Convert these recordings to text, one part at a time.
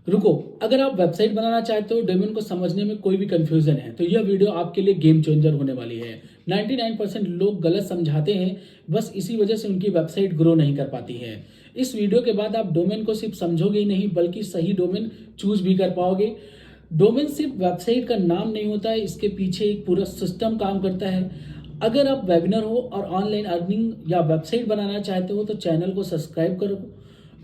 रुको, अगर आप वेबसाइट बनाना चाहते हो, डोमेन को समझने में कोई भी कंफ्यूजन है तो यह वीडियो आपके लिए गेम चेंजर होने वाली है। 99% लोग गलत समझाते हैं, बस इसी वजह से उनकी वेबसाइट ग्रो नहीं कर पाती है। इस वीडियो के बाद आप डोमेन को सिर्फ समझोगे ही नहीं बल्कि सही डोमेन चूज भी कर पाओगे। डोमेन सिर्फ वेबसाइट का नाम नहीं होता है, इसके पीछे एक पूरा सिस्टम काम करता है। अगर आप वेबिनर हो और ऑनलाइन अर्निंग या वेबसाइट बनाना चाहते हो तो चैनल को सब्सक्राइब करो,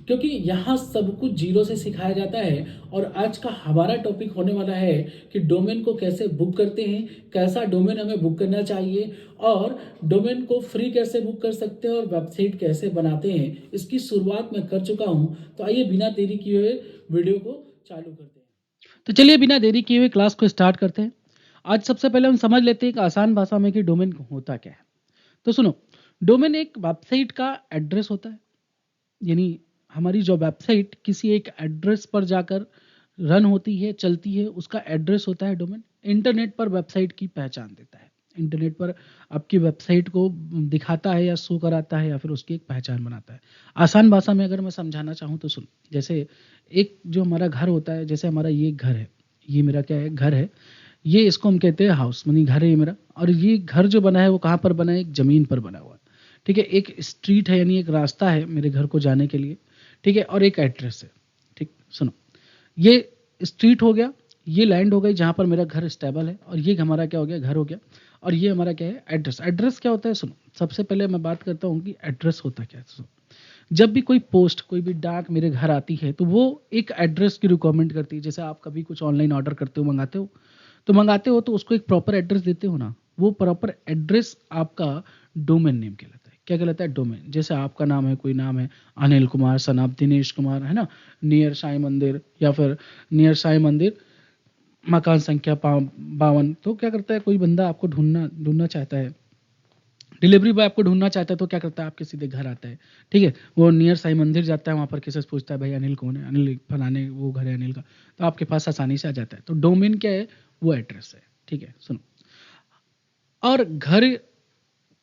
क्योंकि यहाँ सब कुछ जीरो से सिखाया जाता है। और आज का हमारा टॉपिक होने वाला है कि डोमेन को कैसे बुक करते हैं, कैसा डोमेन हमें बुक करना चाहिए, और डोमेन को फ्री कैसे बुक कर सकते हैं, और वेबसाइट कैसे बनाते हैं। इसकी शुरुआत मैं कर चुका हूँ, तो आइए बिना देरी किए हुए वीडियो को चालू करते हैं। तो चलिए बिना देरी किए हुए क्लास को स्टार्ट करते हैं। आज सबसे पहले हम समझ लेते हैं कि आसान भाषा में कि डोमेन होता क्या है। तो सुनो, डोमेन एक वेबसाइट का एड्रेस होता है, यानी हमारी जो वेबसाइट किसी एक एड्रेस पर जाकर रन होती है, चलती है, उसका एड्रेस होता है डोमेन। इंटरनेट पर वेबसाइट की पहचान देता है, इंटरनेट पर आपकी वेबसाइट को दिखाता है या शो कराता है या फिर उसकी एक पहचान बनाता है। आसान भाषा में अगर मैं समझाना चाहूँ तो सुन, जैसे एक जो हमारा घर होता है, जैसे हमारा ये घर है, ये मेरा क्या है, घर है। ये इसको हम कहते हैं हाउस, मानी घर है ये मेरा। और ये घर जो बना है वो कहाँ पर बना है, एक ज़मीन पर बना हुआ है। ठीक है, एक स्ट्रीट है, यानी एक रास्ता है मेरे घर को जाने के लिए। ठीक है, और एक एड्रेस है। ठीक, सुनो, ये स्ट्रीट हो गया, ये लैंड हो गई जहाँ पर मेरा घर स्टेबल है, और ये हमारा क्या हो गया, घर हो गया। और ये हमारा क्या है, एड्रेस। एड्रेस क्या होता है, सुनो, सबसे पहले मैं बात करता हूँ कि एड्रेस होता क्या है। सुनो, जब भी कोई पोस्ट, कोई भी डाक मेरे घर आती है तो वो एक एड्रेस की रिक्वायरमेंट करती है। जैसे आप कभी कुछ ऑनलाइन ऑर्डर करते हो, मंगाते हो तो उसको एक प्रॉपर एड्रेस देते हो ना, वो प्रॉपर एड्रेस आपका डोमेन नेम कहलाता है। क्या कहलाता है, डोमेन। जैसे आपका नाम है, कोई नाम है अनिल कुमार सन ऑफ दिनेश कुमार, है ना, नियर साई मंदिर, या फिर नियर साई मंदिर, मकान संख्या 52। तो क्या करता है, कोई बंदा आपको ढूंढना चाहता है, डिलीवरी बॉय आपको ढूंढना चाहता है, तो क्या करता है, आपके सीधे घर आता है। ठीक है, वो नियर साई मंदिर जाता है, वहाँ पर किसी से पूछता है भाई अनिल कौन है, अनिल फलाने वो घर है अनिल का, तो आपके पास आसानी से आ जाता है। तो डोमेन क्या है, वो एड्रेस है। ठीक है, सुनो, और घर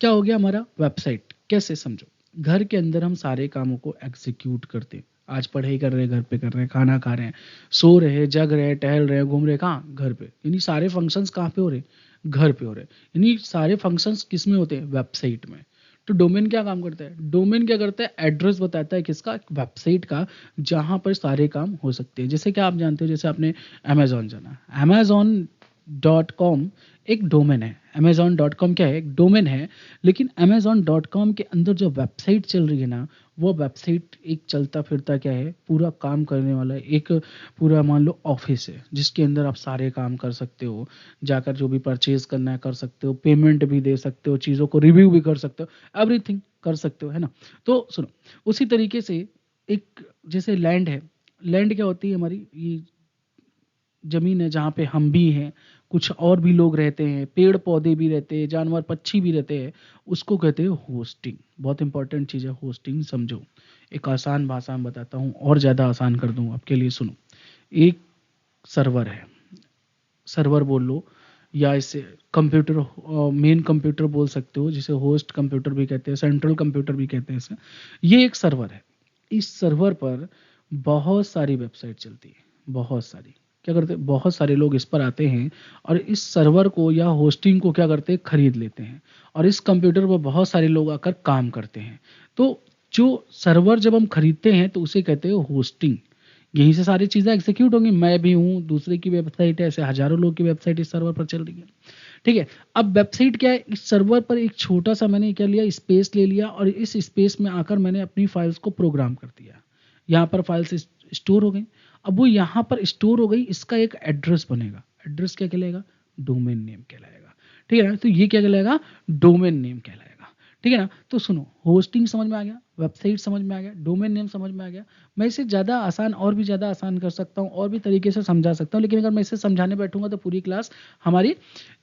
क्या हो गया हमारा, वेबसाइट। कैसे समझो, घर के अंदर हम सारे कामों को एग्जीक्यूट करते हैं। आज पढ़ाई कर रहे हैं, घर पे कर रहे हैं, खाना खा रहे हैं, सो रहे हैं, जग रहे हैं, टहल रहे हैं, घूम रहे हैं, कहाँ, घर पे। यानी सारे फंक्शंस कहाँ पे हो रहे हैं, घर पे हो रहे हैं। यानी सारे फंक्शंस किस में होते हैं, वेबसाइट में। तो डोमेन क्या काम करता है, डोमेन क्या करता है, एड्रेस बताता है किसका, वेबसाइट का, जहां पर सारे काम हो सकते हैं। जैसे कि आप जानते हो, जैसे आपने अमेजोन जाना, amazon.com एक डोमेन है। amazon.com क्या है, एक डोमेन है। लेकिन amazon.com के अंदर जो वेबसाइट चल रही है ना, वो वेबसाइट एक चलता फिरता क्या है, पूरा काम करने वाला एक पूरा मान लो ऑफिस है, जिसके अंदर आप सारे काम कर सकते हो। जाकर जो भी परचेज करना है कर सकते हो, पेमेंट भी दे सकते हो, चीज़ों को रिव्यू भी कर सकते हो, एवरीथिंग कर सकते हो, है ना। तो सुनो, उसी तरीके से एक जैसे लैंड है, लैंड क्या होती है, हमारी ये ज़मीन है जहाँ पे हम भी हैं, कुछ और भी लोग रहते हैं, पेड़ पौधे भी रहते हैं, जानवर पक्षी भी रहते हैं, उसको कहते हैं होस्टिंग। बहुत इंपॉर्टेंट चीज़ है होस्टिंग, समझो। एक आसान भाषा में बताता हूँ और ज़्यादा आसान कर दूँ आपके लिए, सुनो। एक सर्वर है, सर्वर बोल लो, या इसे कंप्यूटर, मेन कंप्यूटर बोल सकते हो, जिसे होस्ट कंप्यूटर भी कहते हैं, सेंट्रल कंप्यूटर भी कहते हैं इसे। ये एक सर्वर है, इस सर्वर पर बहुत सारी वेबसाइट चलती है, बहुत सारी। क्या करते हैं, बहुत सारे लोग इस पर आते हैं और इस सर्वर को या होस्टिंग को क्या करते हैं, खरीद लेते हैं। और इस कंप्यूटर पर बहुत सारे लोग आकर काम करते हैं। तो जो सर्वर जब हम खरीदते हैं तो उसे कहते हैं होस्टिंग। यहीं से सारी चीज़ें एग्जीक्यूट होंगी, मैं भी हूँ, दूसरे की वेबसाइट है, ऐसे हजारों लोग की वेबसाइट इस सर्वर पर चल रही है। ठीक है, अब वेबसाइट क्या है, इस सर्वर पर एक छोटा सा मैंने क्या लिया, स्पेस ले लिया, और इस स्पेस में आकर मैंने अपनी फाइल्स को प्रोग्राम कर दिया। यहाँ पर फाइल्स स्टोर हो गई। अब वो यहाँ पर स्टोर हो गई, इसका एक एड्रेस बनेगा। एड्रेस क्या कहलाएगा, डोमेन नेम कहलाएगा। ठीक है ना, तो ये क्या कहलाएगा, डोमेन नेम कहलाएगा। ठीक है ना, तो सुनो, होस्टिंग समझ में आ गया, वेबसाइट समझ में आ गया, डोमेन नेम समझ में आ गया। मैं इसे ज़्यादा आसान और भी ज़्यादा आसान कर सकता हूँ, और भी तरीके से समझा सकता हूँ, लेकिन अगर मैं इसे समझाने बैठूंगा तो पूरी क्लास हमारी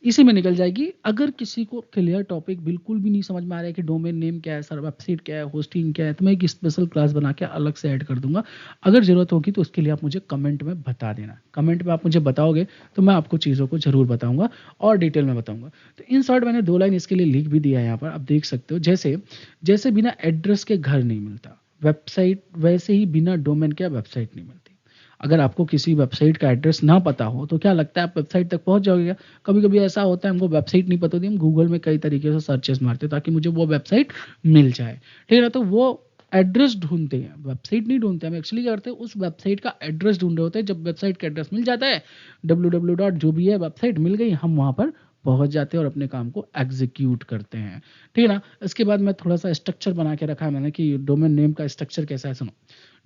इसी में निकल जाएगी। अगर किसी को क्लियर टॉपिक बिल्कुल भी नहीं समझ में आ रहा है कि डोमेन नेम क्या है, सर वेबसाइट क्या है, होस्टिंग क्या है, तो मैं एक स्पेशल क्लास बना के अलग से ऐड कर दूंगा। अगर ज़रूरत होगी तो उसके लिए आप मुझे कमेंट में बता देना, कमेंट में आप मुझे बताओगे तो मैं आपको चीज़ों को ज़रूर बताऊँगा और डिटेल में बताऊँगा। तो इन शॉर्ट मैंने 2 लाइन इसके लिए लिख भी दिया है यहाँ पर, आप देख सकते हो। जैसे जैसे बिना एड्रेस के घर नहीं मिलता वेबसाइट, वैसे ही बिना डोमेन के वेबसाइट नहीं मिलती। अगर आपको किसी वेबसाइट का एड्रेस ना पता हो तो क्या लगता है आप वेबसाइट तक पहुंच जाओगे क्या? कभी-कभी ऐसा होता है हमको वेबसाइट नहीं पता होती, हम गूगल में कई तरीके से सर्चेस मारते हैं ताकि मुझे वो वेबसाइट मिल जाए, ठीक है ना? तो वो एड्रेस ढूँढते हैं, वेबसाइट नहीं ढूँढते हम एक्चुअली क्या करते हैं उस वेबसाइट का एड्रेस ढूँढ रहे होते हैं। जब वेबसाइट का एड्रेस मिल जाता है, www डॉट जो भी है वेबसाइट मिल गई, हम वहाँ पर पहुँच जाते हैं और अपने काम को एग्ज़ीक्यूट करते हैं, ठीक है ना? इसके बाद मैं थोड़ा-सा स्ट्रक्चर बना के रखा है मैंने कि डोमेन नेम का स्ट्रक्चर कैसा है, सुनो।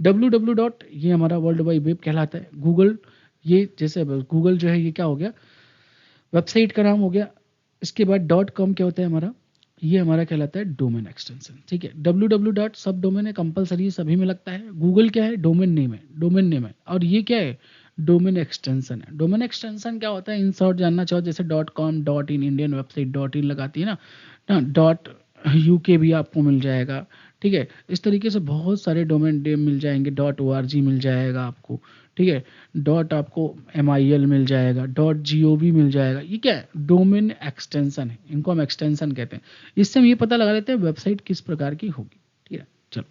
www डॉट ये हमारा वर्ल्ड वाइड वेब कहलाता है। गूगल ये जैसे गूगल जो है ये क्या हो गया, वेबसाइट का नाम हो गया। इसके बाद डॉट कॉम क्या होता है हमारा, ये हमारा कहलाता है डोमेन एक्सटेंशन, ठीक है। www डॉट सब डोमेन है, कंपलसरी सभी में लगता है। गूगल क्या है, डोमेन नेम है, डोमेन नेम है। और ये क्या है, डोमेन एक्सटेंशन है। डोमेन एक्सटेंशन क्या होता है, इन शॉर्ट जानना चाहो जैसे dot com, dot in, Indian website dot in लगाती है ना, डॉट यूके भी आपको मिल जाएगा, ठीक है। इस तरीके से बहुत सारे डोमेन नेम मिल जाएंगे, डॉट org मिल जाएगा आपको, ठीक है। डॉट आपको MIL मिल जाएगा, डॉट GOV मिल जाएगा। ये क्या है, डोमेन एक्सटेंशन है, इनको हम एक्सटेंशन कहते हैं। इससे हम ये पता लगा लेते हैं वेबसाइट किस प्रकार की होगी, ठीक है। चलो,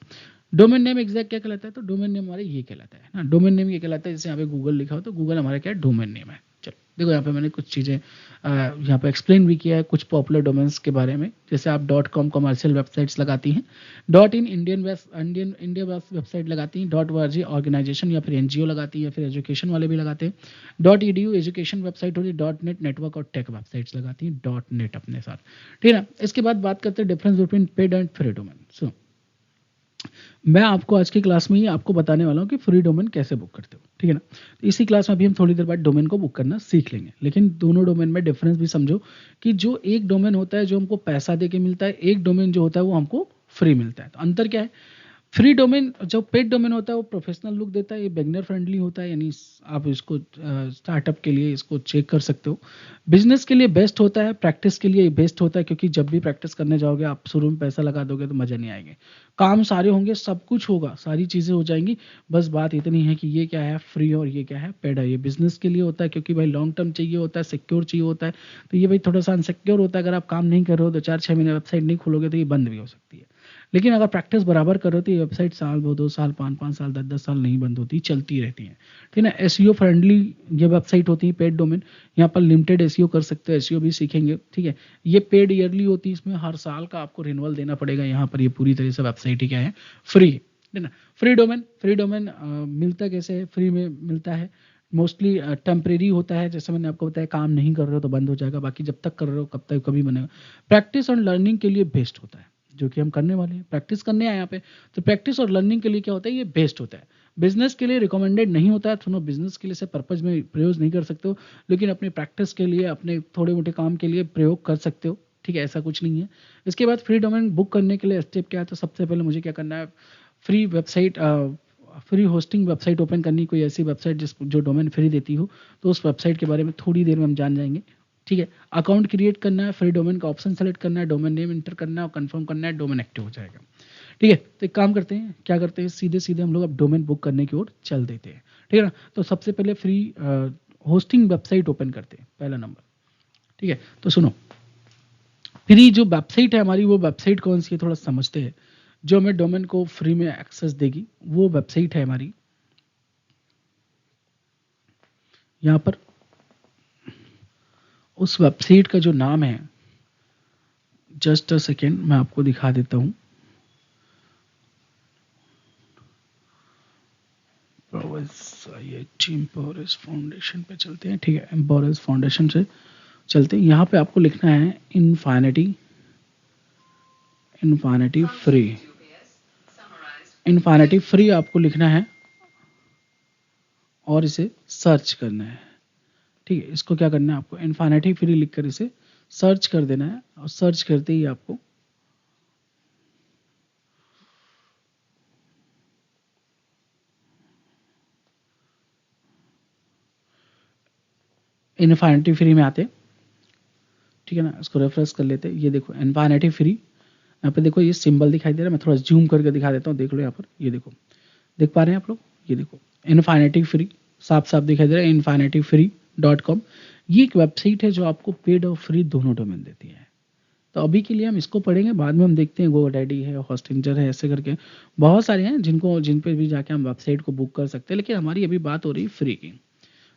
डोमेन नेम एग्जैक्ट क्या कहलाता है, तो डोमेन नेम हमारा ये कहलाता है ना, डोमेन नेम ये कहलाता है। जैसे यहाँ पे गूगल लिखा हो तो गूगल हमारा क्या है, डोमेन नेम है। चलो देखो यहाँ पे मैंने कुछ चीज़ें यहाँ पे एक्सप्लेन भी किया है कुछ पॉपुलर डोमेन्स के बारे में। जैसे आप डॉट कॉम कमर्शियल वेबसाइट्स लगाती हैं, डॉट इन इंडिया वेबसाइट लगाती हैं, डॉट org ऑर्गेनाइजेशन या फिर NGO लगाती है, या फिर एजुकेशन वाले भी लगाते हैं। डॉट edu एजुकेशन वेबसाइट होती है, डॉट नेट नेटवर्क और टेक वेबसाइट्स लगाती हैं, डॉट नेट अपने साथ, ठीक है ना। इसके बाद बात करते हैं difference between paid and free domain. So मैं आपको आज की क्लास में ही आपको बताने वाला हूँ कि फ्री डोमेन कैसे बुक करते हो, ठीक है ना। तो इसी क्लास में अभी हम थोड़ी देर बाद डोमेन को बुक करना सीख लेंगे, लेकिन दोनों डोमेन में डिफरेंस भी समझो कि जो एक डोमेन होता है जो हमको पैसा दे के मिलता है, एक डोमेन जो होता है वो हमको फ्री मिलता है। तो अंतर क्या है, फ्री डोमेन जो पेड डोमेन होता है वो प्रोफेशनल लुक देता है, ये बिगनर फ्रेंडली होता है, यानी आप इसको स्टार्टअप के लिए इसको चेक कर सकते हो। बिजनेस के लिए बेस्ट होता है, प्रैक्टिस के लिए बेस्ट होता है, क्योंकि जब भी प्रैक्टिस करने जाओगे आप शुरू में पैसा लगा दोगे तो मज़ा नहीं आएगा। काम सारे होंगे, सब कुछ होगा, सारी चीज़ें हो जाएंगी। बस बात इतनी है कि ये क्या है फ्री और ये क्या है पेड है। ये बिजनेस के लिए होता है क्योंकि भाई लॉन्ग टर्म चाहिए होता है, सिक्योर चाहिए होता है। तो ये भाई थोड़ा सा अनसिक्योर होता है, अगर आप काम नहीं कर रहे हो तो 4-6 महीने वेबसाइट नहीं खोलोगे तो ये बंद भी हो सकती है। लेकिन अगर प्रैक्टिस बराबर करो तो ये वेबसाइट साल 2 साल 5-5 साल 10-10 साल नहीं बंद होती, चलती रहती हैं, ठीक है ना। एसईओ फ्रेंडली ये वेबसाइट होती है पेड डोमेन। यहाँ पर लिमिटेड एसईओ कर सकते हो, एसईओ भी सीखेंगे, ठीक है। ये पेड ईयरली होती है, इसमें हर साल का आपको रिन्यूअल देना पड़ेगा। यहाँ पर ये पूरी तरह से वेबसाइट ही क्या है, फ्री, ठीक है ना। फ्री डोमेन मिलता कैसे है, फ्री में मिलता है मोस्टली टेम्परेरी होता है। जैसे मैंने आपको बताया काम नहीं कर रहे हो तो बंद हो जाएगा, बाकी जब तक कर रहे हो कब तक कभी बनेगा। प्रैक्टिस और लर्निंग के लिए बेस्ट होता है, जो कि हम करने वाले हैं, प्रैक्टिस करने आए यहाँ पे। तो प्रैक्टिस और लर्निंग के लिए क्या होता है, ये बेस्ट होता है। बिजनेस के लिए रिकमेंडेड नहीं होता है, सुनो, बिजनेस के लिए से पर्पज में प्रयोग नहीं कर सकते हो, लेकिन अपनी प्रैक्टिस के लिए अपने थोड़े मोटे काम के लिए प्रयोग कर सकते हो, ठीक है, ऐसा कुछ नहीं है। इसके बाद फ्री डोमेन बुक करने के लिए स्टेप क्या है, तो सबसे पहले मुझे क्या करना है, free website free hosting website open करनी, कोई ऐसी वेबसाइट जिस जो डोमेन फ्री देती हो, तो उस वेबसाइट के बारे में थोड़ी देर में हम जान जाएंगे, ठीक है। अकाउंट क्रिएट करना है, फ्री डोमेन का ऑप्शन सेलेक्ट करना है, डोमेन नेम इंटर करना है और कंफर्म करना है, डोमेन एक्टिव हो जाएगा, ठीक है। तो एक काम करते हैं, क्या करते हैं, सीधे सीधे हम लोग अब डोमेन बुक करने की ओर चल देते हैं, ठीक है ना। तो सबसे पहले फ्री होस्टिंग वेबसाइट ओपन करते हैं, पहला नंबर, ठीक है। तो सुनो, फ्री जो वेबसाइट है हमारी, वो वेबसाइट कौन सी है थोड़ा समझते हैं, जो हमें डोमेन को फ्री में एक्सेस देगी। वो वेबसाइट है हमारी यहाँ पर, उस वेबसाइट का जो नाम है, जस्ट अ सेकेंड मैं आपको दिखा देता हूँ। एम्पावरर्स फाउंडेशन पे चलते हैं, ठीक है। एम्पावरर्स फाउंडेशन से चलते हैं, यहाँ पे आपको लिखना है इन्फिनिटी फ्री आपको लिखना है और इसे सर्च करना है, ठीक है। इसको क्या करना है, आपको इन्फिनिटी फ्री लिखकर इसे सर्च कर देना है, और सर्च करते ही आपको इन्फिनिटी फ्री में आते, ठीक है ना। इसको रेफरेंस कर लेते हैं, ये देखो इन्फिनिटी फ्री, यहाँ पे देखो ये सिंबल दिखाई दे रहा है, मैं थोड़ा जूम करके दिखा देता हूँ, देख लो यहाँ पर, ये देखो, देख पा रहे हैं आप लोग, ये देखो इन्फिनिटी फ्री साफ साफ दिखाई दे रहा है, infinity free.com। ये एक वेबसाइट है जो आपको पेड और फ्री दोनों डोमेन देती है, तो अभी के लिए हम इसको पढ़ेंगे, बाद में हम देखते हैं GoDaddy है, होस्टिंजर है, ऐसे करके बहुत सारे हैं जिन पे भी जाके हम वेबसाइट को बुक कर सकते हैं। लेकिन हमारी अभी बात हो रही है फ्री की।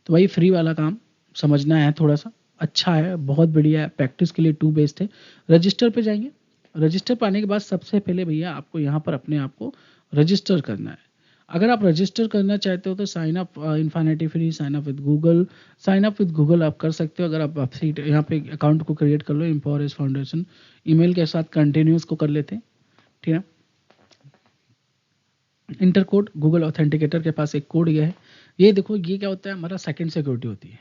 तो भाई फ्री वाला काम समझना है, थोड़ा सा अच्छा है, बहुत बढ़िया है, प्रैक्टिस के लिए टू बेस्ट है। रजिस्टर पे जाएंगे। रजिस्टर पे आने के बाद सबसे पहले भैया आपको यहाँ पर अपने आप को रजिस्टर करना है। अगर आप रजिस्टर करना चाहते हो तो sign up Infinity Free, sign up with Google, sign up with Google आप कर सकते हो। अगर आप वेबसाइट यहाँ पे अकाउंट को क्रिएट कर लो, एम्पावर एज फाउंडेशन ईमेल के साथ कंटिन्यूस को कर लेते हैं, ठीक है। इंटर कोड, गूगल ऑथेंटिकेटर के पास एक कोड ये है, ये देखो ये क्या होता है, हमारा सेकंड सिक्योरिटी होती है।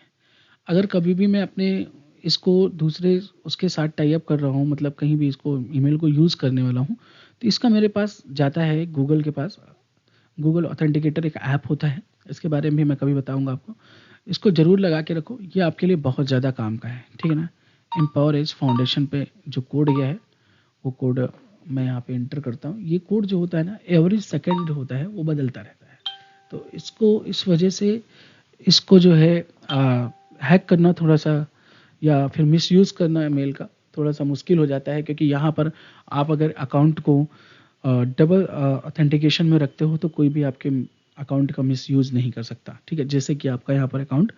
अगर कभी भी मैं अपने इसको दूसरे उसके साथ टाई अप कर रहा हूँ, मतलब कहीं भी इसको ईमेल को यूज़ करने वाला हूँ, तो इसका मेरे पास जाता है गूगल के पास, गूगल ऑथेंटिकेटर एक ऐप होता है, इसके बारे में भी मैं कभी बताऊंगा आपको। इसको ज़रूर लगा के रखो, ये आपके लिए बहुत ज़्यादा काम का है, ठीक है ना। एम्पावर एज फाउंडेशन पे जो कोड गया है, वो कोड मैं यहाँ पे इंटर करता हूँ। ये कोड जो होता है ना, एवरी सेकेंड होता है, वो बदलता रहता है। तो इसको इस वजह से इसको जो है हैक करना थोड़ा सा या फिर मिसयूज़ करना मेल का थोड़ा सा मुश्किल हो जाता है, क्योंकि यहाँ पर आप अगर अकाउंट को डबल ऑथेंटिकेशन में रखते हो तो कोई भी आपके अकाउंट का मिसयूज़ नहीं कर सकता, ठीक है। जैसे कि आपका यहाँ पर अकाउंट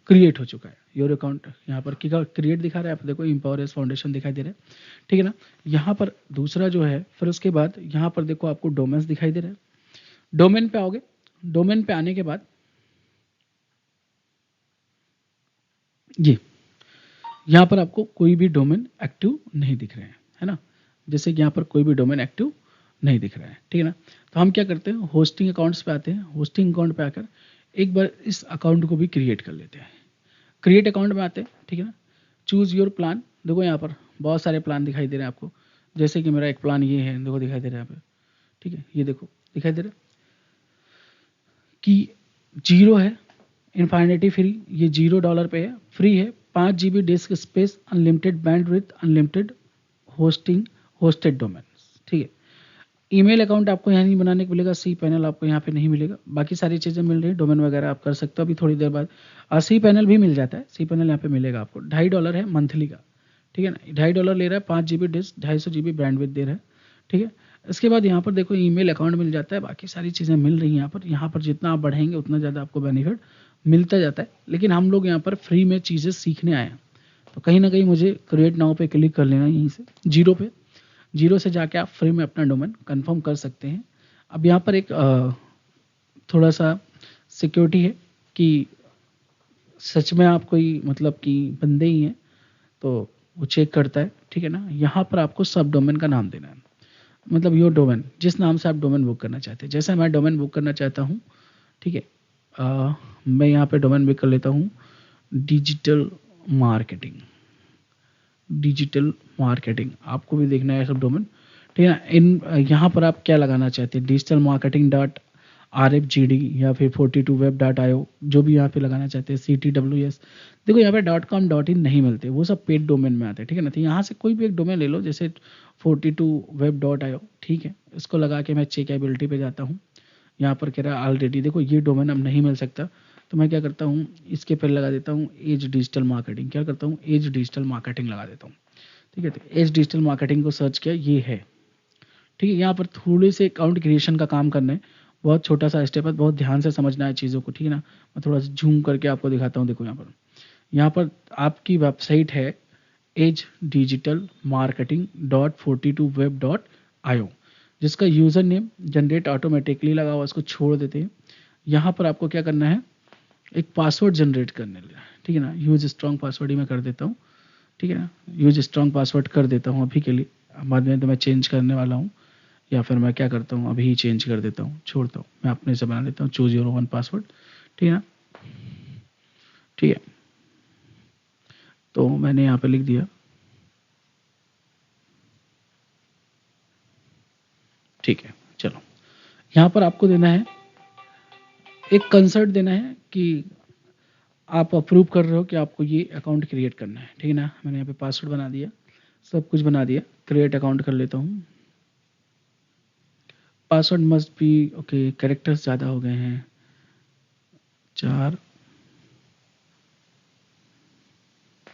क्रिएट हो चुका है, योर अकाउंट यहाँ पर क्रिएट दिखा रहा है, आप देखो एम्पावर एज फाउंडेशन दिखाई दे रहा है, ठीक है ना। यहाँ पर दूसरा जो है, फिर उसके बाद यहाँ पर देखो आपको डोमेन्स दिखाई दे रहा है। डोमेन पे आओगे, डोमेन पे आने के बाद ये यहाँ पर आपको कोई भी डोमेन एक्टिव नहीं दिख रहे हैं, है ना। जैसे कि यहाँ पर कोई भी डोमेन एक्टिव नहीं दिख रहा है, ठीक है ना। तो हम क्या करते हैं, होस्टिंग अकाउंट्स पे आते हैं। होस्टिंग अकाउंट पे आकर एक बार इस अकाउंट को भी क्रिएट कर लेते हैं। क्रिएट अकाउंट में आते हैं, ठीक है ना। चूज़ योर प्लान, देखो यहाँ पर बहुत सारे प्लान दिखाई दे रहे हैं आपको। जैसे कि मेरा एक प्लान ये है, देखो दिखाई दे रहा है यहाँ पे, ठीक है। ये देखो दिखाई दे रहा है कि 0 है, इन्फिनिटी फ्री, ये $0 पे है, फ्री है, 5 GB disc space, unlimited bandwidth, unlimited hosting, hosted domains, ठीक है। ईमेल अकाउंट आपको यहाँ नहीं बनाने को मिलेगा, सी पैनल आपको यहाँ पे नहीं मिलेगा, बाकी सारी चीज़ें मिल रही है, डोमेन वगैरह आप कर सकते हो। अभी थोड़ी देर बाद सी पैनल भी मिल जाता है, सी पैनल यहाँ पे मिलेगा आपको। $2.5 है मंथली का, ठीक है ना। $2.5 ले रहा है, 5 GB डिस्क, 250 GB बैंडविड्थ दे रहा है, ठीक है। इसके बाद यहाँ पर देखो ईमेल अकाउंट मिल जाता है, बाकी सारी चीज़ें मिल रही हैं यहाँ पर। यहाँ पर जितना आप बढ़ेंगे उतना ज़्यादा आपको बेनिफिट मिलता जाता है, लेकिन हम लोग यहाँ पर फ्री में चीज़ें सीखने आए हैं, तो कहीं ना कहीं मुझे क्रिएट नाउ पे क्लिक कर लेना, यहीं से जीरो पे, जीरो से जाके आप फ्री में अपना डोमेन कंफर्म कर सकते हैं। अब यहाँ पर एक थोड़ा सा सिक्योरिटी है कि सच में आप कोई मतलब कि बंदे ही हैं, तो वो चेक करता है, ठीक है ना। यहाँ पर आपको सब डोमेन का नाम देना है, मतलब योर डोमेन, जिस नाम से आप डोमेन बुक करना चाहते हैं। जैसे मैं डोमेन बुक करना चाहता हूँ, ठीक है, मैं यहाँ पे डोमेन बुक कर लेता हूँ डिजिटल मार्केटिंग। डिजिटल मार्केटिंग आपको भी देखना है सब डोमेन, ठीक है ना। इन यहाँ पर आप क्या लगाना चाहते हैं, डिजिटल मार्केटिंग डॉट RFGD या फिर 42web.io, जो भी यहाँ पे लगाना चाहते हैं, CTWS। देखो यहाँ पे .com.in नहीं मिलते, वो सब पेड डोमेन में आते हैं, ठीक है ना। तो यहाँ से कोई भी एक डोमेन ले लो, जैसे 42web.io, ठीक है। इसको लगा के मैं चेकएबिलिटी पे जाता हूँ। यहाँ पर कह रहा है ऑलरेडी, देखो ये डोमेन अब नहीं मिल सकता, तो मैं क्या करता हूँ, इसके पर लगा देता हूँ एज डिजिटल मार्केटिंग। क्या करता हूँ, एज डिजिटल मार्केटिंग लगा देता हूँ, ठीक है। तो एज डिजिटल मार्केटिंग को सर्च किया, ये है, ठीक है। यहाँ पर थोड़े से अकाउंट क्रिएशन का काम करना है, बहुत छोटा सा स्टेप है, बहुत ध्यान से समझना है चीज़ों को, ठीक है ना। मैं थोड़ा सा जूम करके आपको दिखाता हूँ। देखो यहाँ पर आपकी वेबसाइट है एज डिजिटल मार्केटिंग .42web.io, जिसका यूज़र नेम जनरेट ऑटोमेटिकली लगा हुआ, इसको छोड़ देते हैं। यहाँ पर आपको क्या करना है, एक पासवर्ड जनरेट करने लगा, ठीक है ना। यूज स्ट्रॉन्ग पासवर्ड ही मैं कर देता हूँ, ठीक है ना। यूज स्ट्रॉन्ग पासवर्ड कर देता हूँ अभी के लिए, बाद में तो मैं चेंज करने वाला हूँ, या फिर मैं क्या करता हूँ अभी ही चेंज कर देता हूँ, छोड़ता हूँ, मैं अपने से बना लेता हूँ चूज योर ओन पासवर्ड, ठीक है ना। ठीक है, तो मैंने यहाँ पे लिख दिया, ठीक है। चलो यहाँ पर आपको देना है एक कंसर्ट देना है कि आप अप्रूव कर रहे हो कि आपको ये अकाउंट क्रिएट करना है, ठीक है ना। मैंने यहाँ पे पासवर्ड बना दिया, सब कुछ बना दिया, क्रिएट अकाउंट कर लेता हूँ। Password must be okay, characters ज़्यादा हो गए हैं, 4,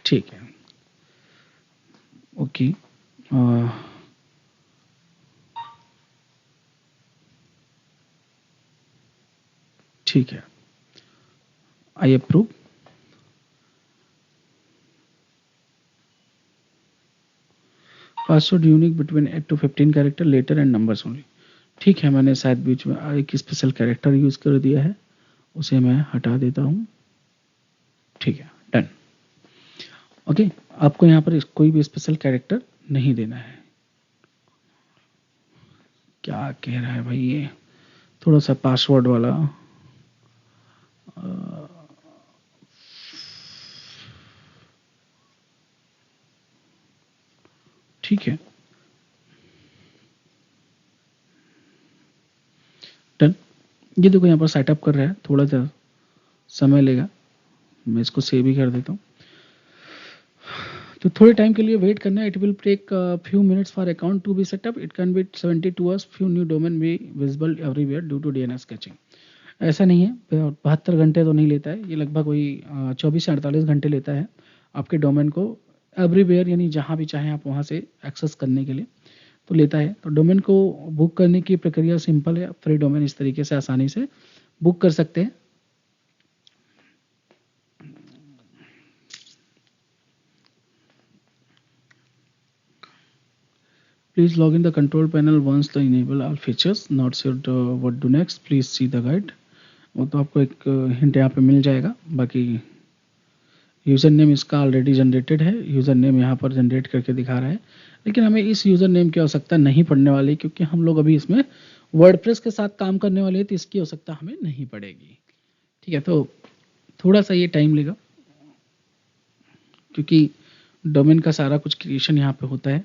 ठीक है, ओके। ठीक है, I approve. Password unique between 8 to 15 character, letter and numbers only. ठीक है, मैंने शायद बीच में एक स्पेशल कैरेक्टर यूज कर दिया है, उसे मैं हटा देता हूँ। ठीक है, डन। ओके, आपको यहाँ पर कोई भी स्पेशल कैरेक्टर नहीं देना है। क्या कह रहा है भाई ये, थोड़ा सा पासवर्ड वाला। ठीक है, डन। ये देखो यहाँ पर सेटअप कर रहा है, थोड़ा सा समय लेगा, मैं इसको सेव ही कर देता हूँ। तो थोड़े टाइम के लिए वेट करना है। It will take few minutes for account to be setup. It can be 72 hours, few new domain be visible everywhere due to DNS caching. ऐसा नहीं है, 72 घंटे तो नहीं लेता है, ये लगभग वही 24 से 48 घंटे लेता है आपके डोमेन को एवरीवेयर, यानी जहाँ भी चाहें आप वहाँ से एक्सेस करने के लिए तो लेता है। तो डोमेन को बुक करने की प्रक्रिया सिंपल है, फ्री डोमेन इस तरीके से आसानी से बुक कर सकते हैं। Please log in the control panel once the enable all features. Not sure what do next. Please see the guide. वो तो आपको एक हिंट यहाँ पे मिल जाएगा। बाकी यूज़र नेम इसका ऑलरेडी जनरेटेड है, यूज़र नेम यहाँ पर जनरेट करके दिखा रहा है, लेकिन हमें इस यूज़र नेम की आवश्यकता नहीं पड़ने वाली, क्योंकि हम लोग अभी इसमें वर्डप्रेस के साथ काम करने वाले हैं, तो इसकी आवश्यकता हमें नहीं पड़ेगी। ठीक है, तो थोड़ा सा ये टाइम लेगा, क्योंकि डोमेन का सारा कुछ क्रिएशन यहाँ पे होता है।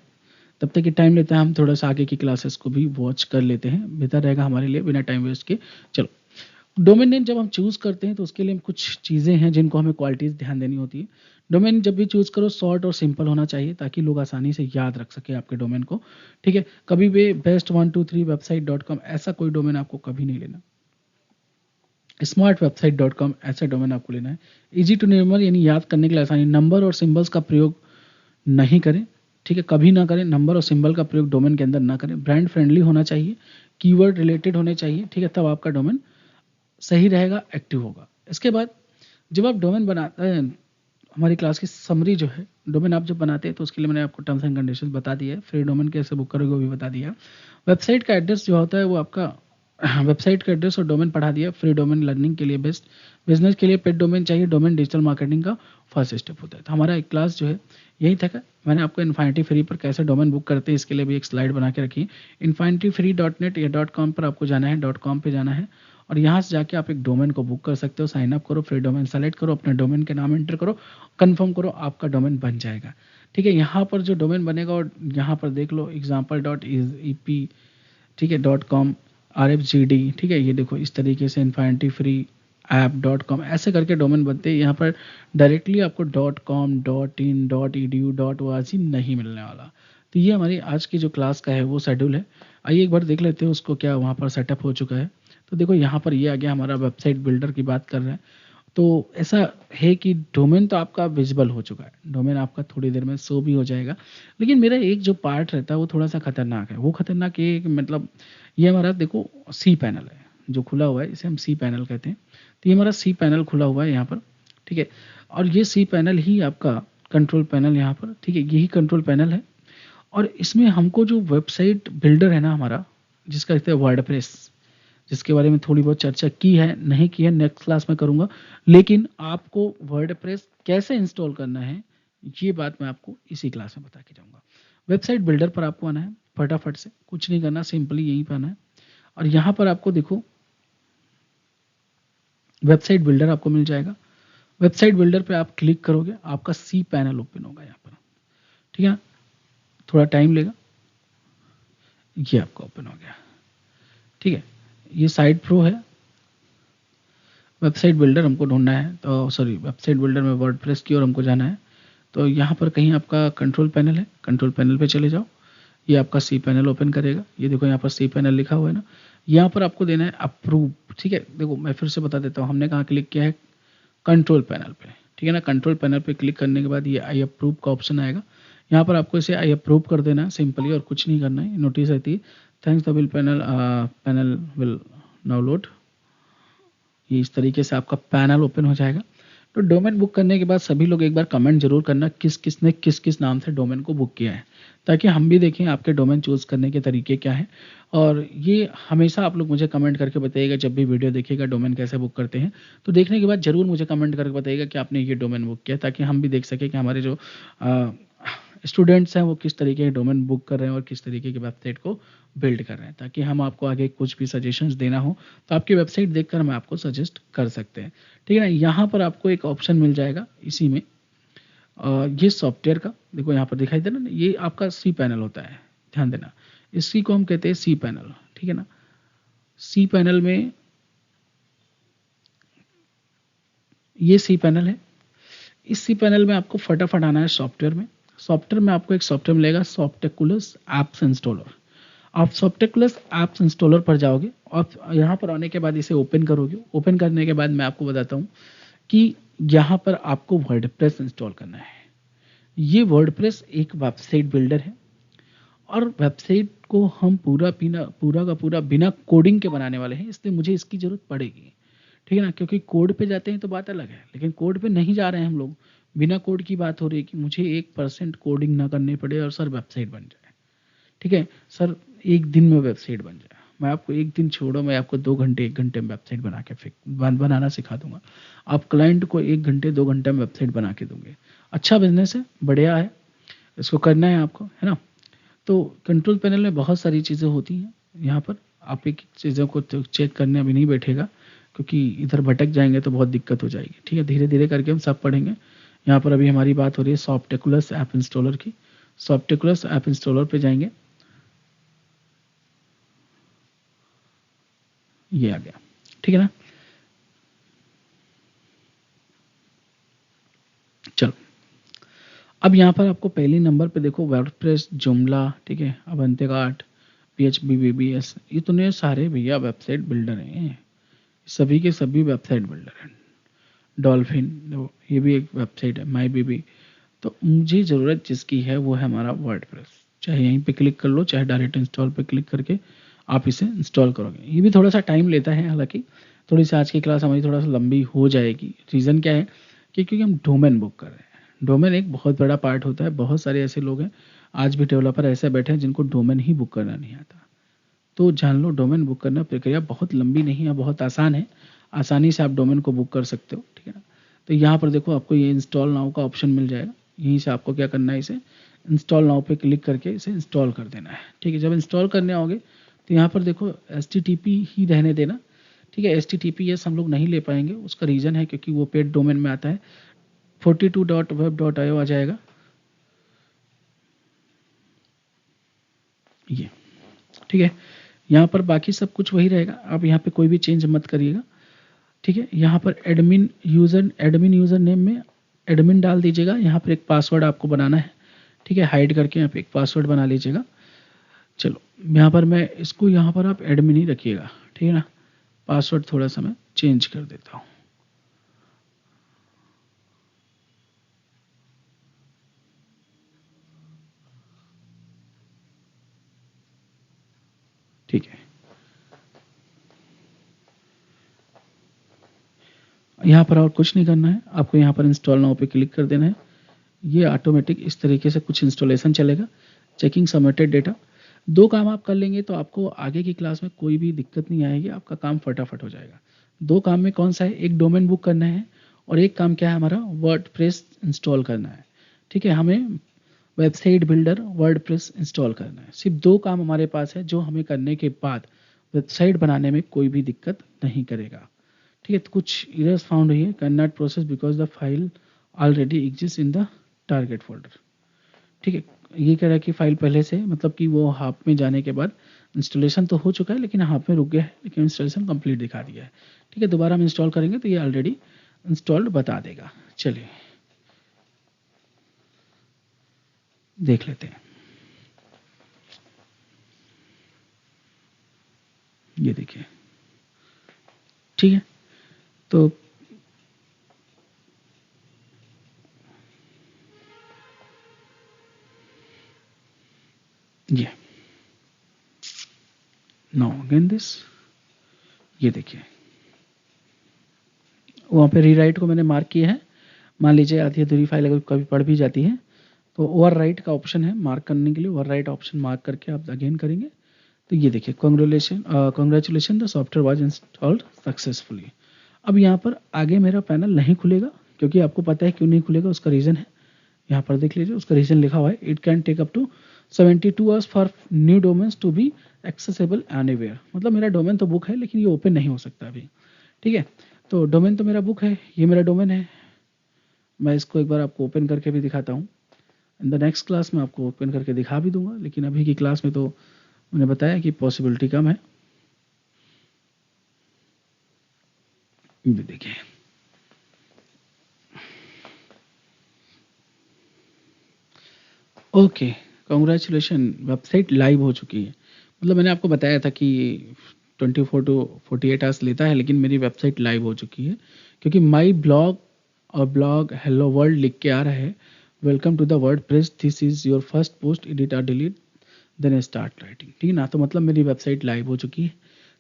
तब तक ये टाइम लेता है, हम थोड़ा सा आगे की क्लासेस को भी वॉच कर लेते हैं, बेहतर रहेगा हमारे लिए बिना टाइम वेस्ट के। चलो, डोमेन नेम जब हम चूज़ करते हैं तो उसके लिए हम कुछ चीज़ें हैं जिनको हमें क्वालिटीज़ ध्यान देनी होती है। डोमेन जब भी चूज़ करो शॉर्ट और सिंपल होना चाहिए, ताकि लोग आसानी से याद रख सके आपके डोमेन को। ठीक है, कभी भी best123website.com ऐसा कोई डोमेन आपको कभी नहीं लेना। smartwebsite.com ऐसा डोमेन आपको लेना है। इजी टू रिमेंबर, यानी याद करने के लिए आसानी। नंबर और सिंबल्स का प्रयोग नहीं करें, ठीक है, कभी ना करें। नंबर और सिंबल का प्रयोग डोमेन के अंदर ना करें। ब्रांड फ्रेंडली होना चाहिए, कीवर्ड रिलेटेड होने चाहिए, ठीक है, तब आपका डोमेन सही रहेगा, एक्टिव होगा। इसके बाद जब आप डोमेन बनाते हैं, हमारी क्लास की समरी जो है, डोमेन आप जब बनाते हैं तो उसके लिए मैंने आपको टर्म्स एंड कंडीशंस बता दिया है, फ्री डोमेन कैसे बुक करोगे वो भी बता दिया। वेबसाइट का एड्रेस जो होता है वो आपका वेबसाइट का एड्रेस और डोमेन पढ़ा दिया। फ्री डोमेन लर्निंग के लिए बेस्ट, बिजनेस के लिए पेड डोमेन चाहिए। डोमेन डिजिटल मार्केटिंग का फर्स्ट स्टेप होता है। तो हमारा एक क्लास जो है यही था। मैंने आपको इन्फिनिटी फ्री पर कैसे डोमेन बुक करते हैं इसके लिए भी एक स्लाइड बना के रखी। infinityfree.net या .com पर आपको जाना है, .com पे जाना है और यहाँ से जाके आप एक डोमेन को बुक कर सकते हो। साइन अप करो, फ्री डोमेन सेलेक्ट करो, अपने डोमेन के नाम एंटर करो, कंफर्म करो, आपका डोमेन बन जाएगा। ठीक है, यहाँ पर जो डोमेन बनेगा और यहाँ पर देख लो example.ep, ठीक है, .com, RFGD, ठीक है, ये देखो इस तरीके से इन्फिनिटी फ्री app.com ऐसे करके डोमेन बनते हैं। यहाँ पर डायरेक्टली आपको .com, .in, .edu, .org नहीं मिलने वाला। तो ये हमारी आज की जो क्लास का है वो शेड्यूल है। आइए एक बार देख लेते हैं उसको, क्या वहाँ पर सेटअप हो चुका है। तो देखो यहाँ पर ये आ गया, हमारा वेबसाइट बिल्डर की बात कर रहे हैं। तो ऐसा है कि डोमेन तो आपका विजिबल हो चुका है, डोमेन आपका थोड़ी देर में शो भी हो जाएगा। लेकिन मेरा एक जो पार्ट रहता है वो थोड़ा सा खतरनाक है। वो खतरनाक ये है कि मतलब ये हमारा देखो सी पैनल है जो खुला हुआ है, इसे हम सी पैनल कहते हैं। तो ये हमारा सी पैनल खुला हुआ है यहाँ पर, ठीक है, और ये सी पैनल ही आपका कंट्रोल पैनल यहाँ पर, ठीक है, यही कंट्रोल पैनल है। और इसमें हमको जो वेबसाइट बिल्डर है ना हमारा, जिसका कहते हैं वर्डप्रेस, जिसके बारे में थोड़ी बहुत चर्चा की है, नहीं की है, नेक्स्ट क्लास में करूंगा। लेकिन आपको वर्डप्रेस कैसे इंस्टॉल करना है ये बात मैं आपको इसी क्लास में बता के जाऊंगा। वेबसाइट बिल्डर पर आपको आना है, फटाफट से, कुछ नहीं करना, सिंपली यहीं पर आना है और यहाँ पर आपको देखो वेबसाइट बिल्डर आपको मिल जाएगा। वेबसाइट बिल्डर पे आप क्लिक करोगे, आपका सी पैनल ओपन होगा यहाँ पर, ठीक है ना, थोड़ा टाइम लेगा, ये आपका ओपन हो गया, ठीक है। ये साइट प्रो है, वेबसाइट बिल्डर हमको ढूंढना है, तो सॉरी, वेबसाइट बिल्डर में वर्डप्रेस की ओर हमको जाना है। तो यहाँ पर कहीं आपका कंट्रोल पैनल है, कंट्रोल पैनल पे चले जाओ, ये आपका सी पैनल ओपन करेगा। ये देखो यहाँ पर सी पैनल लिखा हुआ है ना, यहाँ पर आपको देना है अप्रूव, ठीक है। देखो मैं फिर से बता देता हूँ, हमने कहाँ क्लिक किया है, कंट्रोल पैनल पे, ठीक है ना। कंट्रोल पैनल पे क्लिक करने के बाद ये आई अप्रूव का ऑप्शन आएगा, यहाँ पर आपको इसे आई अप्रूव कर देना है सिंपली, और कुछ नहीं करना है। नोटिस आती है thanks the bill panel will now load. ये इस तरीके से आपका पैनल ओपन हो जाएगा। तो डोमेन बुक करने के बाद सभी लोग एक बार कमेंट जरूर करना किस किस ने किस किस नाम से डोमेन को बुक किया है, ताकि हम भी देखें आपके डोमेन चूज़ करने के तरीके क्या हैं। और ये हमेशा आप लोग मुझे कमेंट करके बताइएगा जब भी वीडियो देखिएगा डोमेन कैसे बुक करते हैं। तो देखने के बाद ज़रूर मुझे कमेंट करके बताइएगा कि आपने ये डोमेन बुक किया, ताकि हम भी देख सकें कि हमारे जो स्टूडेंट्स हैं वो किस तरीके के डोमेन बुक कर रहे हैं और किस तरीके की वेबसाइट को बिल्ड कर रहे हैं, ताकि हम आपको आगे कुछ भी सजेशंस देना हो तो आपकी वेबसाइट देखकर हम आपको सजेस्ट कर सकते हैं। ठीक है ना। यहाँ पर आपको एक ऑप्शन मिल जाएगा इसी में, ये सॉफ्टवेयर का देखो यहाँ पर दिखाई दे रहा है ना, ये आपका सी पैनल होता है, ध्यान देना। इसी को हम कहते हैं सी पैनल, ठीक है ना। सी पैनल में ये सी पैनल है। इस सी पैनल में आपको फटाफट आना है सॉफ्टवेयर में। सॉफ्टवेयर में आपको एक सॉफ्टवेयर मिलेगा सॉफ्टेकुलस एप्स इंस्टॉलर। आप सॉफ्टेकुलस एप्स इंस्टॉलर पर जाओगे और यहाँ पर आने के बाद इसे ओपन करोगे। ओपन करने के बाद मैं आपको बताता हूँ कि यहाँ पर आपको वर्डप्रेस इंस्टॉल करना है। ये वर्डप्रेस एक वेबसाइट बिल्डर है, और वेबसाइट को हम पूरा का पूरा बिना कोडिंग के बनाने वाले हैं, इसलिए मुझे इसकी ज़रूरत पड़ेगी। ठीक है ना, क्योंकि कोड पे जाते हैं तो बात अलग है, लेकिन कोड पे नहीं जा रहे हैं हम लोग। बिना कोड की बात हो रही है कि मुझे 1% कोडिंग ना करनी पड़े और सर वेबसाइट बन जाए। ठीक है सर, एक दिन में वेबसाइट बन जाए। मैं आपको एक दिन छोड़ो, मैं आपको 2 घंटे 1 घंटे में वेबसाइट बनाना सिखा दूंगा। आप क्लाइंट को 1 घंटे 2 घंटे में वेबसाइट बना के दोगे। अच्छा बिजनेस है, बढ़िया है, इसको करना है आपको, है ना। तो कंट्रोल पैनल में बहुत सारी चीज़ें होती हैं। यहाँ पर आप एक चीज़ों को तो चेक करने अभी नहीं बैठेगा, क्योंकि इधर भटक जाएंगे तो बहुत दिक्कत हो जाएगी। ठीक है, धीरे धीरे करके हम सब पढ़ेंगे। यहाँ पर अभी हमारी बात हो रही है सॉफ्टेकुलस ऐप इंस्टॉलर की। सॉफ्टेकुलस ऐप इंस्टॉलर पे जाएंगे, ये आ गया। ठीक है ना। चलो, अब यहाँ पर आपको पहले नंबर पे देखो वर्डप्रेस, जुमला, ठीक है, अवंतिक आर्ट, PHP BBS, इतने सारे भैया वेबसाइट बिल्डर हैं। सभी के सभी वेबसाइट बिल्डर हैं। डॉल्फिन, देखो ये भी एक वेबसाइट है, माई बीबी। तो मुझे ज़रूरत जिसकी है वो है हमारा वर्डप्रेस। चाहे यहीं पे क्लिक कर लो, चाहे डायरेक्ट इंस्टॉल पे क्लिक करके आप इसे इंस्टॉल करोगे। ये भी थोड़ा सा टाइम लेता है, हालांकि थोड़ी सी आज की क्लास हमारी थोड़ा सा लंबी हो जाएगी। रीज़न क्या है कि क्योंकि हम डोमेन बुक कर रहे हैं। डोमेन एक बहुत बड़ा पार्ट होता है। बहुत सारे ऐसे लोग हैं, आज भी डेवलपर ऐसे बैठे हैं जिनको डोमेन ही बुक करना नहीं आता। तो जान लो, डोमेन बुक करना प्रक्रिया बहुत लंबी नहीं है, बहुत आसान है। आसानी से आप डोमेन को बुक कर सकते हो। ठीक है ना। तो यहाँ पर देखो आपको ये इंस्टॉल नाउ का ऑप्शन मिल जाएगा। यहीं से आपको क्या करना है, इसे इंस्टॉल नाउ पे क्लिक करके इसे इंस्टॉल कर देना है। ठीक है, जब इंस्टॉल करने आओगे तो यहाँ पर देखो HTTP ही रहने देना। ठीक है, HTTPS हम लोग नहीं ले पाएंगे, उसका रीज़न है क्योंकि वो पेड डोमेन में आता है। 42.web.io आ जाएगा ये। ठीक है, यहाँ पर बाकी सब कुछ वही रहेगा, आप यहाँ पे कोई भी चेंज मत करिएगा। ठीक है, यहाँ पर एडमिन यूज़र नेम में एडमिन डाल दीजिएगा। यहाँ पर एक पासवर्ड आपको बनाना है। ठीक है, हाइड करके यहाँ पे एक पासवर्ड बना लीजिएगा। चलो, यहाँ पर मैं इसको, यहाँ पर आप एडमिन ही रखिएगा। ठीक है ना। पासवर्ड थोड़ा सा मैं चेंज कर देता हूँ। ठीक है, यहाँ पर और कुछ नहीं करना है आपको। यहाँ पर इंस्टॉल नाउ पे क्लिक कर देना है। ये ऑटोमेटिक इस तरीके से कुछ इंस्टॉलेशन चलेगा। चेकिंग सबमिटेड डेटा, 2 काम आप कर लेंगे तो आपको आगे की क्लास में कोई भी दिक्कत नहीं आएगी, आपका काम फटाफट हो जाएगा। 2 काम में कौन सा है, एक डोमेन बुक करना है और एक काम क्या है हमारा, वर्डप्रेस इंस्टॉल करना है। ठीक है, हमें वेबसाइट बिल्डर वर्डप्रेस इंस्टॉल करना है। सिर्फ 2 काम हमारे पास है जो हमें करने के बाद वेबसाइट बनाने में कोई भी दिक्कत नहीं करेगा। ठीक है, तो कुछ एरर्स फाउंड हुई है, can not process because the file already exist in the target folder. ठीक है, ये कह रहा है कि फाइल पहले से, मतलब कि वो हाफ में जाने के बाद इंस्टॉलेशन तो हो चुका है लेकिन हाफ में रुक गया है, लेकिन इंस्टॉलेशन कंप्लीट दिखा दिया है। ठीक है, दोबारा हम इंस्टॉल करेंगे तो ये ऑलरेडी इंस्टॉल्ड बता देगा। चलिए देख लेते हैं। ये देखिए, ठीक है। तो नाउ अगेन दिस, ये देखिए वहाँ पे रीराइट को मैंने मार्क किया है। मान लीजिए आधी अधूरी फाइल अगर कभी पढ़ भी जाती है तो ओवर राइट का ऑप्शन है मार्क करने के लिए, ओवर राइट ऑप्शन मार्क करके आप अगेन करेंगे तो ये देखिए congratulation the software was installed successfully. अब यहाँ पर आगे मेरा पैनल नहीं खुलेगा, क्योंकि आपको पता है क्यों नहीं खुलेगा, उसका रीज़न है, यहाँ पर देख लीजिए उसका रीज़न लिखा हुआ है, it can take up to 72 hours for new domains to be accessible anywhere. मतलब मेरा डोमेन तो बुक है लेकिन ये ओपन नहीं हो सकता अभी, ठीक है। तो डोमेन तो मेरा बुक है, ये मेरा डोमेन है, मैं इसको एक बार आपको ओपन करके भी दिखाता हूँ। इन द नेक्स्ट क्लास में आपको ओपन करके दिखा भी दूंगा, लेकिन अभी की क्लास में तो मैंने बताया कि पॉसिबिलिटी कम है। ये देखिए ओके, कॉन्ग्रेचुलेशन वेबसाइट लाइव हो चुकी है। मतलब मैंने आपको बताया था कि 24 टू 48 आवर्स लेता है, लेकिन मेरी वेबसाइट लाइव हो चुकी है, क्योंकि माई ब्लॉग और ब्लॉग हेलो वर्ल्ड लिख के आ रहा है, welcome to the WordPress, this is your first post, edit और डिलीट देन स्टार्ट राइटिंग, ठीक है ना। तो मतलब मेरी वेबसाइट लाइव हो चुकी है।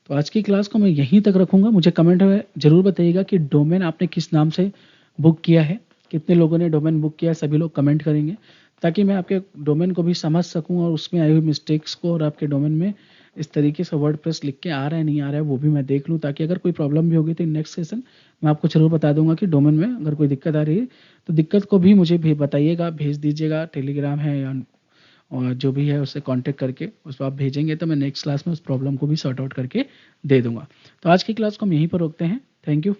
तो आज की क्लास को मैं यहीं तक रखूँगा। मुझे कमेंट में ज़रूर बताइएगा कि डोमेन आपने किस नाम से बुक किया है, कितने लोगों ने डोमेन बुक किया है, सभी लोग कमेंट करेंगे ताकि मैं आपके डोमेन को भी समझ सकूं और उसमें आई हुई मिस्टेक्स को और आपके डोमेन में इस तरीके से वर्डप्रेस लिख के आ रहा है नहीं आ रहा है वो भी मैं देख लूं, ताकि अगर कोई प्रॉब्लम भी होगी तो नेक्स्ट सेशन मैं आपको ज़रूर बता दूंगा कि डोमेन में अगर कोई दिक्कत आ रही है तो दिक्कत को भी मुझे भी बताइएगा, भेज दीजिएगा, टेलीग्राम है या और जो भी है उससे कांटेक्ट करके उस पर आप भेजेंगे तो मैं नेक्स्ट क्लास में उस प्रॉब्लम को भी सॉर्ट आउट करके दे दूंगा। तो आज की क्लास को हम यहीं पर रोकते हैं। Thank you.